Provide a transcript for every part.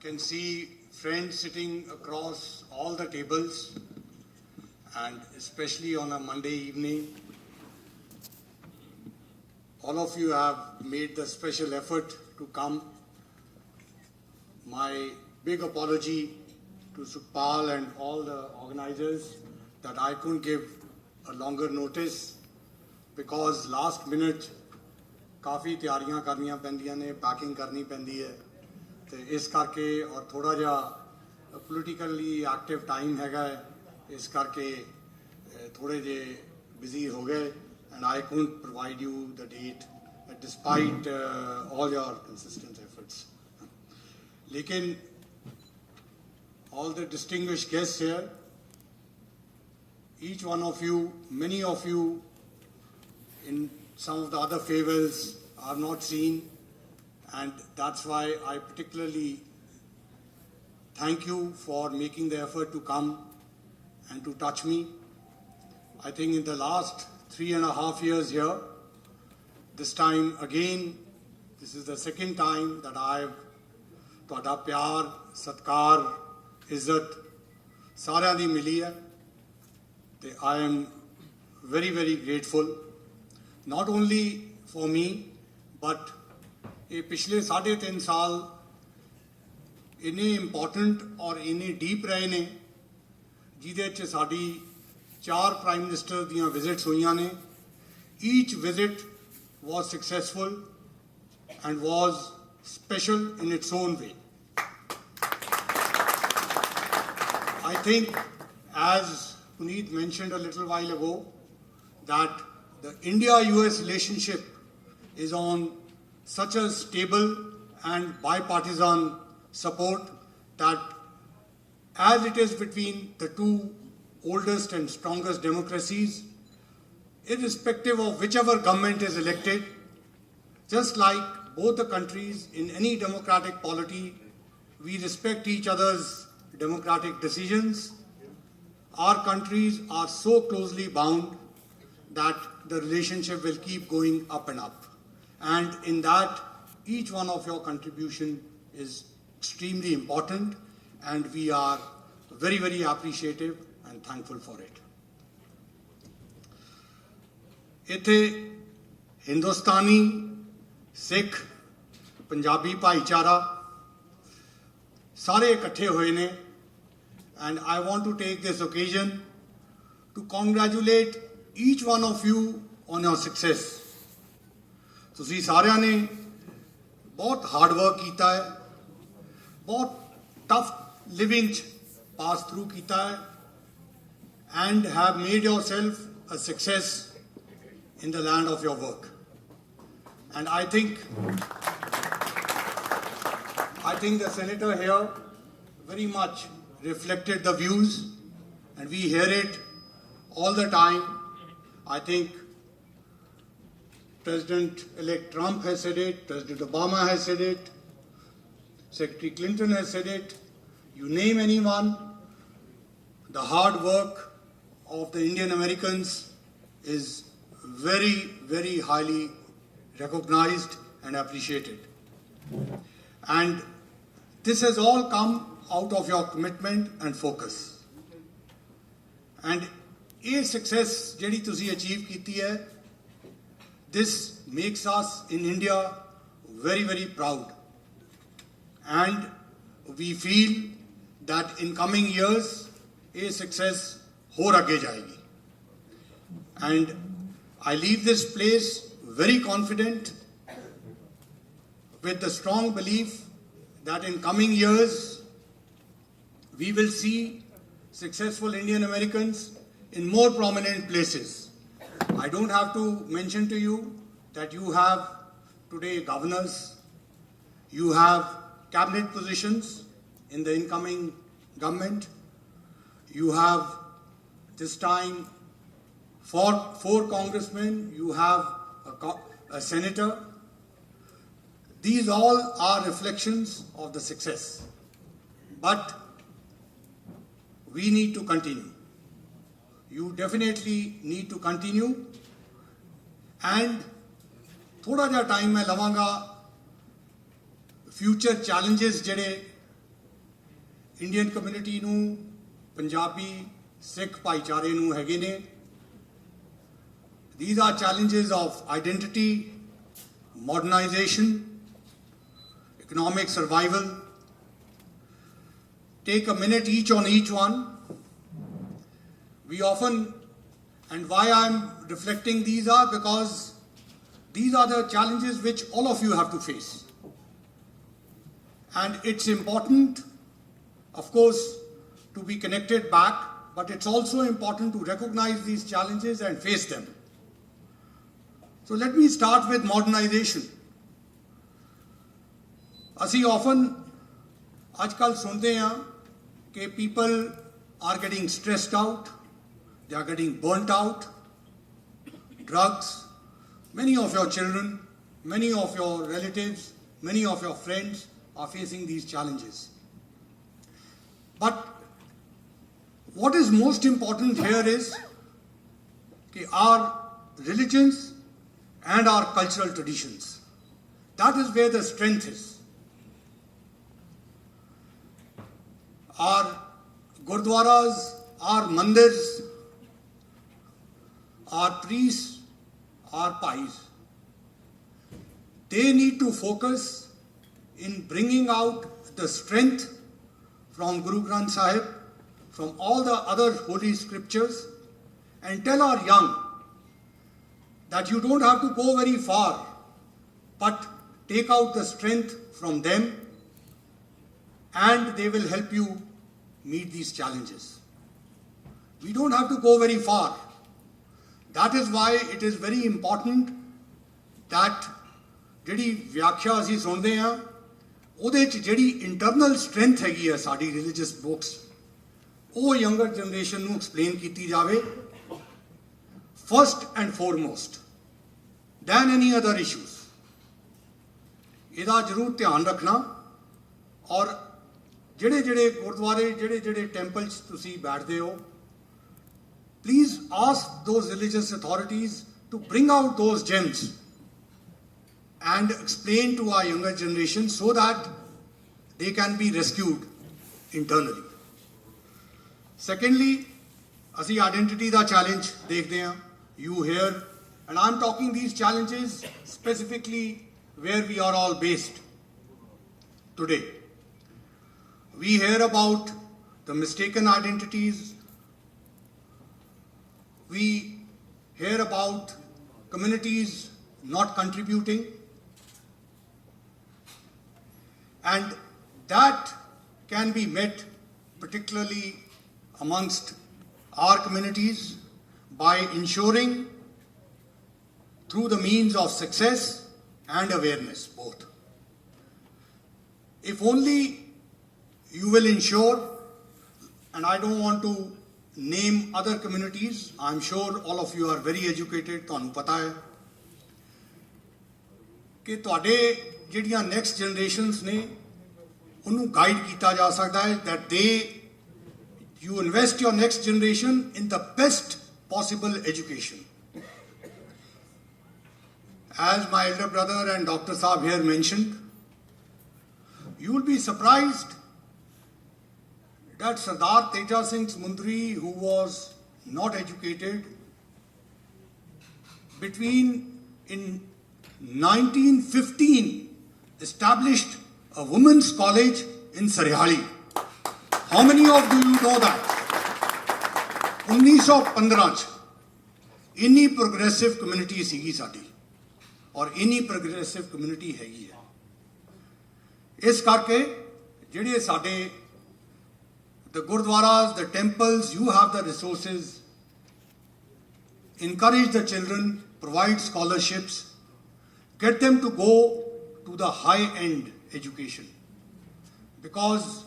can see friends sitting across all the tables, and especially on a Monday evening. All of you have made the special effort to come. My big apology to Sukhpal and all the organizers that I couldn't give a longer notice because last minute काफ़ी तैयारियां करनियां पैंदियां ने, packing करनी पैंदी है, तो इस करके और थोड़ा जा पॉलिटिकली एक्टिव टाइम हैगा, इस करके थोड़े जे बिजी हो गए, and I couldn't provide you the date despite all your consistent efforts. लेकिन all the distinguished guests here, each one of you, many of you in some of the other favors are not seen, and that's why I particularly thank you for making the effort to come and to touch me. I think in the last 3.5 years here, this time again, this is the second time that I've ਤੁਹਾਡਾ ਪਿਆਰ, ਸਤਿਕਾਰ, ਇੱਜ਼ਤ ਸਾਰਿਆਂ ਦੀ ਮਿਲੀ ਹੈ, ਤੇ I am very, very grateful, not only for me, but ਇਹ ਪਿਛਲੇ 3.5 ਸਾਲ ਇੰਨੇ ਇੰਪੋਰਟੈਂਟ ਔਰ ਇੰਨੇ ਡੀਪ ਰਹੇ ਨੇ, ਜਿਹਦੇ 'ਚ ਸਾਡੀ 4 ਪ੍ਰਾਈਮ ਮਿਨਿਸਟਰ ਦੀਆਂ ਵਿਜ਼ਿਟਸ ਹੋਈਆਂ ਨੇ. Each visit was successful and was special in its own way. I think, as Puneet mentioned a little while ago, that the India-US relationship is on such a stable and bipartisan support that, as it is between the two oldest and strongest democracies, irrespective of whichever government is elected, just like both the countries in any democratic polity, we respect each other's democratic decisions. Our countries are so closely bound that the relationship will keep going up and up. And in that, each one of your contribution is extremely important, and we are very, very appreciative and thankful for it. ਇੱਥੇ ਹਿੰਦੁਸਤਾਨੀ, ਸਿੱਖ, ਪੰਜਾਬੀ ਭਾਈਚਾਰਾ ਸਾਰੇ ਇਕੱਠੇ ਹੋਏ ਨੇ, and I want to take this occasion to congratulate each one of you on your success. ਤੁਸੀਂ ਸਾਰਿਆਂ ਨੇ ਬਹੁਤ ਹਾਰਡ ਵਰਕ ਕੀਤਾ ਹੈ, ਬਹੁਤ ਟਫ ਲਿਵਿੰਗ 'ਚ ਪਾਸ ਥਰੂ ਕੀਤਾ ਹੈ, and have made yourself a success in the land of your work. And I think the senator here very much reflected the views, and we hear it all the time. I think President-elect Trump has said it, President Obama has said it, Secretary Clinton has said it, you name anyone, the hard work of the Indian Americans is very, very highly recognized and appreciated. And this has all come out of your commitment and focus. And a success jehdi tusi achieve ਕੀਤੀ ਹੈ, this makes us in India very, very proud. And we feel that in coming years, a success ਹੋਰ ਅੱਗੇ ਜਾਏਗੀ. And I leave this place very confident, with the strong belief that in coming years we will see successful Indian Americans in more prominent places. I don't have to mention to you that you have today governors, you have cabinet positions in the incoming government, you have this time 4 congressmen, you have a senator. These all are reflections of the success. But we need to continue. You definitely need to continue. And थोड़ा जा time मैं लवांगा future challenges जेडे Indian community ਨੂੰ, ਪੰਜਾਬੀ ਸਿੱਖ ਭਾਈਚਾਰੇ ਨੂੰ ਹੈਗੇ ਨੇ। These are challenges of identity, modernization, economic survival. Take a minute each on each one. We often, and why I'm reflecting these are because these are the challenges which all of you have to face. And it's important, of course, to be connected back, but it's also important to recognize these challenges and face them. So let me start with modernization. ਅਸੀਂ often ਅੱਜ ਕੱਲ੍ਹ ਸੁਣਦੇ ਹਾਂ ਕਿ people are getting stressed out, they are getting burnt out, drugs. Many of your children, many of your relatives, many of your friends are facing these challenges. But what is most important here is that our religions and our cultural traditions, that is where the strength is. Our gurdwaras, our mandirs, our priests, our pais, they need to focus in bringing out the strength from Guru Granth Sahib, from all the other holy scriptures, and tell our young that you don't have to go very far, but take out the strength from them and they will help you meet these challenges. We don't have to go very far. That is why it is very important that ਜਿਹੜੀ ਵਿਆਖਿਆ ਅਸੀਂ ਸੁਣਦੇ ਹਾਂ ਉਹਦੇ 'ਚ ਜਿਹੜੀ internal strength ਹੈਗੀ ਆ ਸਾਡੀ ਰਿਲੀਜੀਅਸ ਬੁੱਕਸ ਉਹ ਯੰਗਰ ਜਨਰੇਸ਼ਨ ਨੂੰ ਐਕਸਪਲੇਨ ਕੀਤੀ ਜਾਵੇ first and foremost than any other issues. ਇਹਦਾ ਜ਼ਰੂਰ ਧਿਆਨ ਰੱਖਣਾ ਔਰ ਜਿਹੜੇ ਗੁਰਦੁਆਰੇ ਜਿਹੜੇ ਟੈਂਪਲਸ ਤੁਸੀਂ ਬੈਠਦੇ ਹੋ please ask those religious authorities to bring out those gems and explain to our younger generation so that they can be rescued internally. Secondly, ਅਸੀਂ identity ਦਾ challenge ਦੇਖਦੇ ਹਾਂ. You hear, and I'm talking these challenges specifically where we are all based today. We hear about the mistaken identities. We hear about communities not contributing. And that can be met particularly amongst our communities by ensuring through the means of success and awareness both. If only you will ensure, and I don't want to name other communities, I'm sure all of you are very educated, ਤੁਹਾਨੂੰ ਪਤਾ ਹੈ ਕਿ ਤੁਹਾਡੇ ਜਿਹੜੀਆਂ next generations ਨੇ ਉਹਨੂੰ guide ਕੀਤਾ ਜਾ ਸਕਦਾ ਹੈ that you invest your next generation in the best possible education. As my elder brother and Dr. Saab here mentioned, you will be surprised that Sardar Teja Singh Mundri, who was not educated, in 1915 established a women's college in Sarihali. How many of you know that? 1915 ਚ ਇੰਨੀ progressive community ਸੀਗੀ ਸਾਡੀ ਔਰ ਇੰਨੀ progressive community ਹੈਗੀ ਹੈ। ਇਸ ਕਰਕੇ ਜਿਹੜੇ ਸਾਡੇ the gurdwaras, the temples, you have the resources. Encourage the children, provide scholarships, get them to go to the high-end education. Because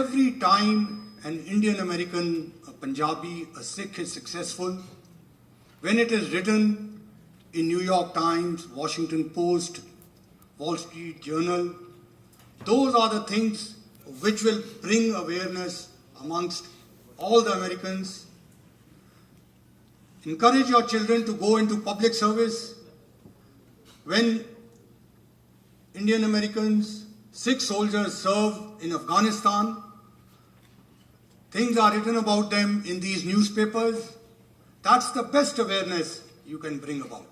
every time an Indian American, a Punjabi, a Sikh is successful, when it is written in New York Times, Washington Post, Wall Street Journal, those are the things which will bring awareness amongst all the Americans. Encourage your children to go into public service. When Indian Americans, Sikh soldiers served in Afghanistan, things are written about them in these newspapers. That's the best awareness you can bring about.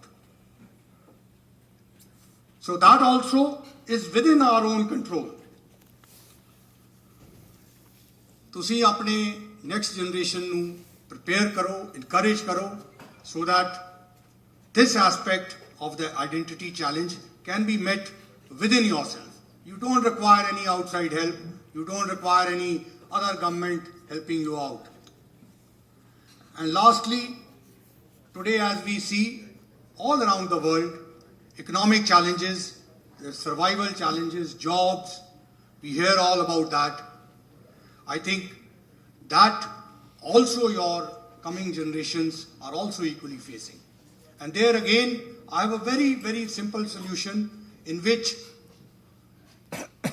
So that also is within our own control. ਤੁਸੀਂ ਆਪਣੇ next generation ਨੂੰ prepare ਕਰੋ, encourage ਕਰੋ, so that this aspect of the identity challenge can be met within yourself. You don't require any outside help. You don't require any other government helping you out. And lastly, today as we see all around the world, economic challenges, the survival challenges, jobs, we hear all about that. I think that also your coming generations are also equally facing. And there again, I have a very, very simple solution in which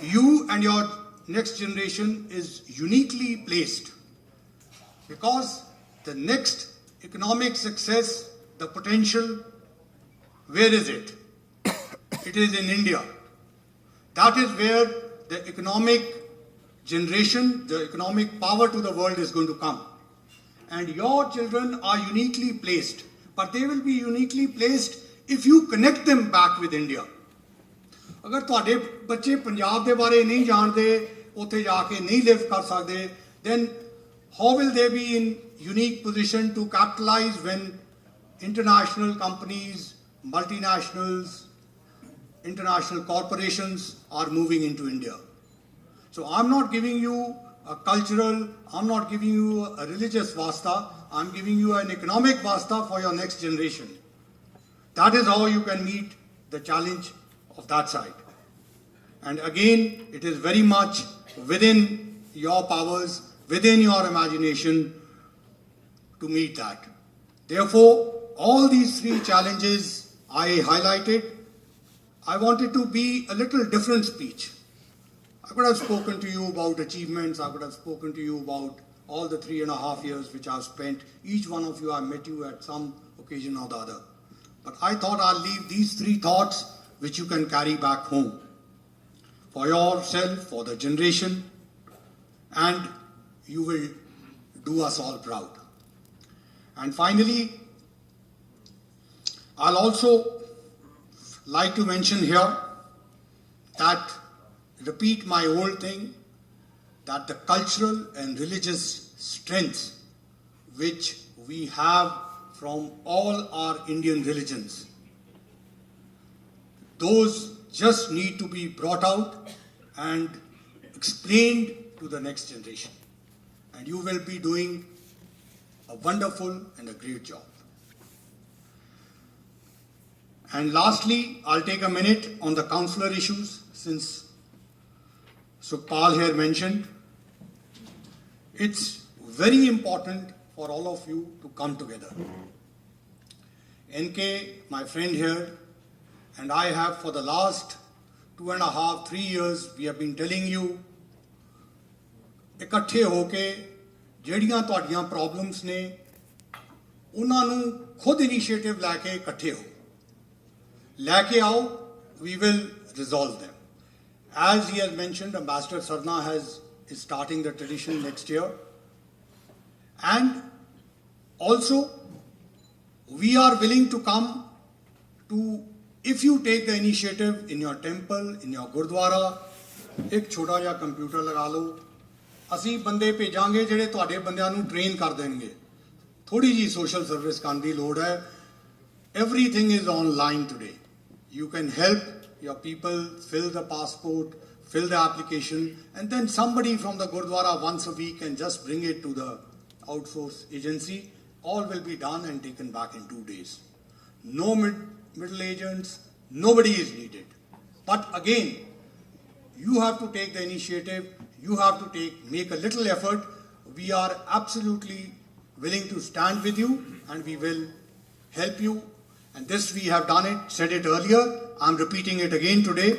you and your next generation is uniquely placed, because the next economic success, the potential, where is it? It is in India. That is where the economic generation, the economic power to the world is going to come. And your children are uniquely placed, but they will be uniquely placed if you connect them back with India. अगर ਤੁਹਾਡੇ ਬੱਚੇ ਪੰਜਾਬ ਦੇ ਬਾਰੇ ਨਹੀਂ ਜਾਣਦੇ, ਉੱਥੇ ਜਾ ਕੇ ਨਹੀਂ ਲਿਵ ਕਰ ਸਕਦੇ, then how will they be in unique position to capitalize when international companies, multinationals, international corporations are moving into India? So I'm not giving you a cultural, I'm not giving you a religious vasta, I'm giving you an economic vasta for your next generation. That is how you can meet the challenge of that side. And again, it is very much within your powers, within your imagination to meet that. Therefore, all these three challenges I highlighted, I wanted to be a little different speech. I could have spoken to you about achievements, I could have spoken to you about all the 3.5 years which I've spent. Each one of you, I met you at some occasion or the other. But I thought I'll leave these three thoughts which you can carry back home for yourself, for the generation, and you will do us all proud. And finally, I'll also like to mention here that, repeat my old thing, that the cultural and religious strengths which we have from all our Indian religions, those just need to be brought out and explained to the next generation. And you will be doing a wonderful and a great job. And lastly, I'll take a minute on the consular issues, since Sukhpal here mentioned. It's very important for all of you to come together. NK, my friend here, and I have for the last 2.5, 3 years, we have been telling you, ਇਕੱਠੇ ਹੋ ਕੇ ਜਿਹੜੀਆਂ ਤੁਹਾਡੀਆਂ problems ਨੇ ਉਹਨਾਂ ਨੂੰ ਖੁਦ initiative ਲੈ ਕੇ ਇਕੱਠੇ ਹੋ ਲੈ ਕੇ ਆਓ, we will resolve them. As he has mentioned, Ambassador Sarna is starting the tradition next year. And also, we are willing to come to, if you take the initiative in your temple, in your Gurdwara, एक छोटा जिहा computer लगा लो, ਅਸੀਂ ਬੰਦੇ ਭੇਜਾਂਗੇ ਜਿਹੜੇ ਤੁਹਾਡੇ ਬੰਦਿਆਂ ਨੂੰ ਟ੍ਰੇਨ ਕਰ ਦੇਣਗੇ। ਥੋੜੀ ਜੀ ਸੋਸ਼ਲ ਸਰਵਿਸ ਕਰਨ ਦੀ ਲੋੜ ਹੈ। Everything is online today. You can help your people fill the passport, fill the application, and then somebody from the Gurdwara once a week can just bring it to the outsource agency. All will be done and taken back in 2 days. No middle agents, nobody is needed. But again, you have to take the initiative, you have to make a little effort. We are absolutely willing to stand with you and we will help you. And this we have done it, said it earlier, I'm repeating it again today.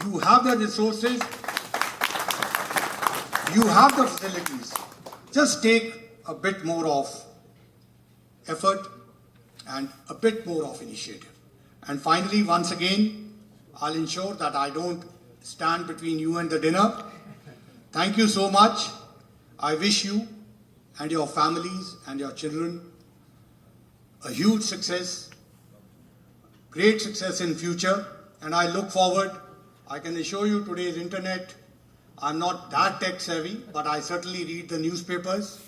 You have the resources, you have the facilities. Just take a bit more of effort and a bit more of initiative. And finally, once again, I'll ensure that I don't stand between you and the dinner. Thank you so much. I wish you and your families and your children a huge success, great success in future, and I look forward. I can assure you today's internet, I'm not that tech savvy, but I certainly read the newspapers,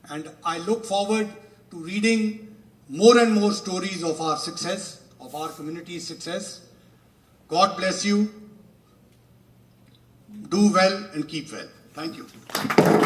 and I look forward to reading more and more stories of our success, of our community's success. God bless you. Do well and keep well. Thank you.